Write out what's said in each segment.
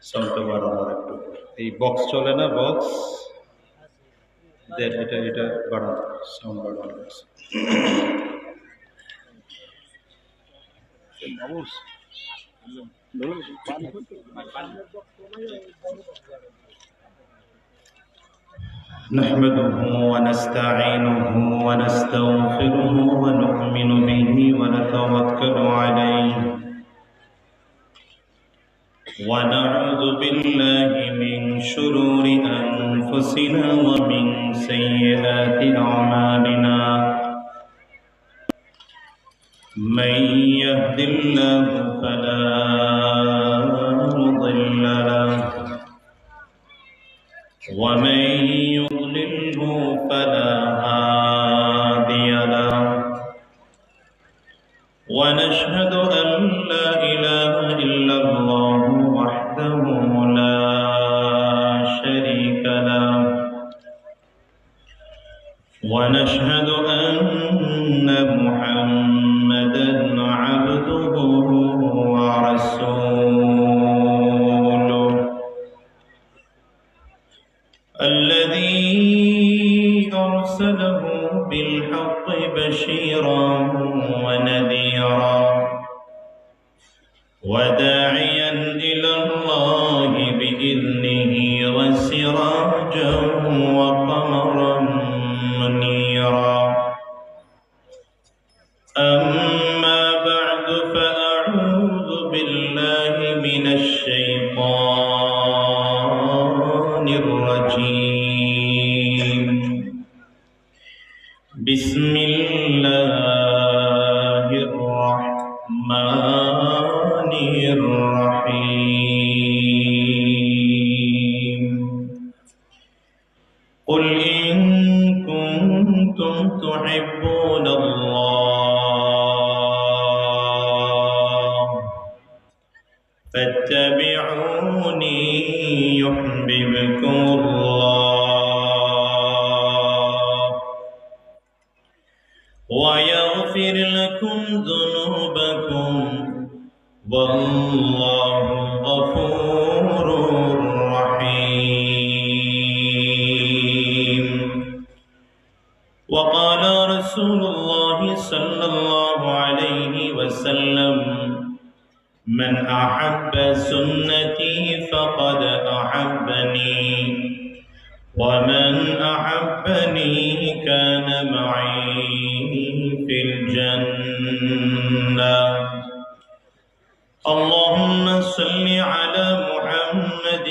সাউন্ডটা বাড়ানো একটু। এই বক্স চলে না, বক্স এটা বাড়ানো, সাউন্ড বাড়ানো। نحمده ونستعينه ونستغفره ونؤمن به ونتوكل عليه ونعوذ بالله من شرور أنفسنا ومن سيئات أعمالنا من يهد الله فلا مضل له ومن يضلله فلا هادي له ونشهد أن لا إله إلا الله وحده لا شريك له ونشهد أن محمدا عبده ورسوله الذي أرسله بالحق بشيرا ونذيرا وداعيا إلى الله بإذنه وسراجا وقمرا منيرا أما بعد فأعوذ بالله من الشيطان الرجيم بسم الله الرحمن الرحيم قل إن كنتم تحبون الله فاتبعوني يحببكم الله ويغفر لكم ذنوبكم والله غفور رحيم وقال رسول الله صلى الله عليه وسلم من أحب سنتي فقد أحبني ومن أحبني كان معي في الجنة اللهم صل على محمد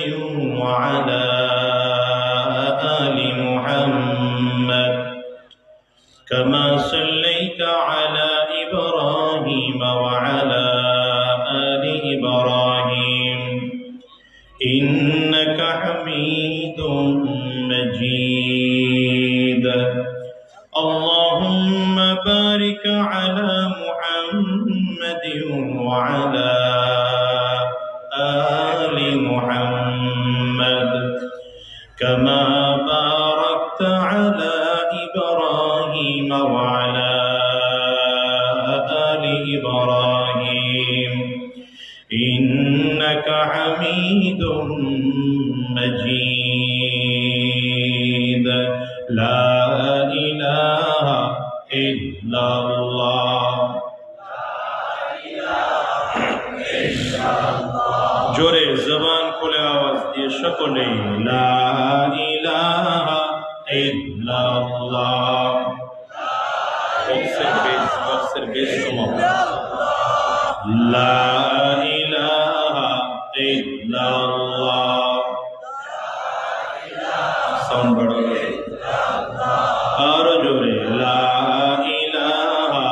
وعلى آل محمد كما صليت على إبراهيم وعلى آل إبراهيم إنك حميد مجيد اللهم بارك على محمد وعلى آل محمد كما باركت على إبراهيم وعلى آل إبراهيم إنك حميد مجيد لا إله إلا الله জোরে জবান খুলে আওয়াজ দিয়ে সকলে লা ইলাহা ইল্লাল্লাহ বক্সের বেশ কমাও লা ইলাহা ইল্লাল্লাহ সাউন্ড বাড়াও আর জোরে লা ইলাহা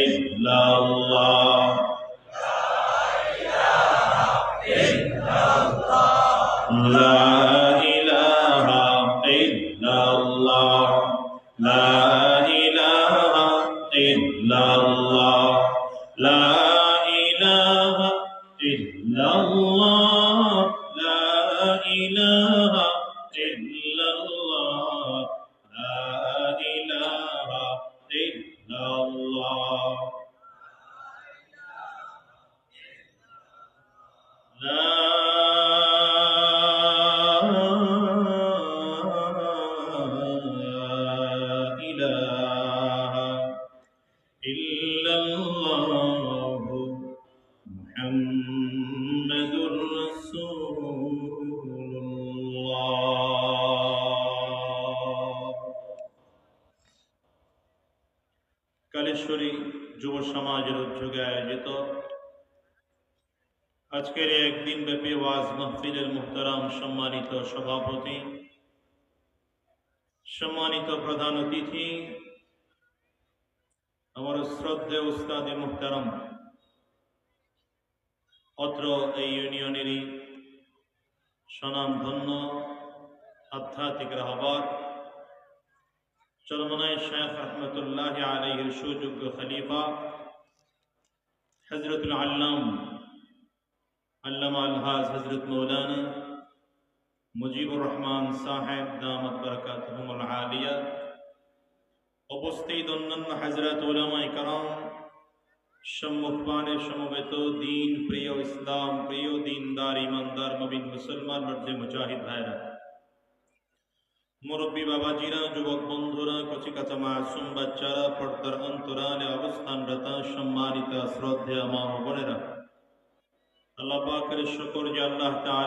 ইল্লাল্লাহ لا إله إلا الله لا إله إلا الله لا إله إلا الله لا إله إلا الله لا إله إلا الله لا উত্তরসূরি যুব সমাজের উদ্যোগে আয়োজিত আজকের একদিন ব্যাপী ওয়াজ মাহফিলের মুহতারাম সম্মানিত সভাপতি, সম্মানিত প্রধান অতিথি, আমার শ্রদ্ধেয় উস্তাদে মুহতারাম, অত্র এই ইউনিয়নেরই স্বনামধন্য আধ্যাত্মিক রাহবার চরমনায় শেখ রহমতুল্লাহ আলাইহির সুযোগ্য খলিফা হযরতুল আল্লামা আলহাজ হযরত মৌলানা মুজিবুর রহমান সাহেব দামাত বরকাতুহুমুল আলিয়া, উপস্থিত অন্যান্য হযরত উলামায়ে কেরাম, সম্মুখপানে সমবেত দিন প্রিয়, ইসলাম প্রিয়, দিনদার ইমানদার মুমিন মুসলমান মর্দে মুজাহিদ ভাইরা, মুরব্বী বাবাজিরা, যুবক বন্ধুরা, কচিকাচা মাসুম বাচ্চারা, পর্দার অন্তরালে অবস্থানরত সম্মানিত শ্রদ্ধেয় মা ও বোনেরা, আল্লাহ পাকের শুকর যে আল্লাহ তাআলা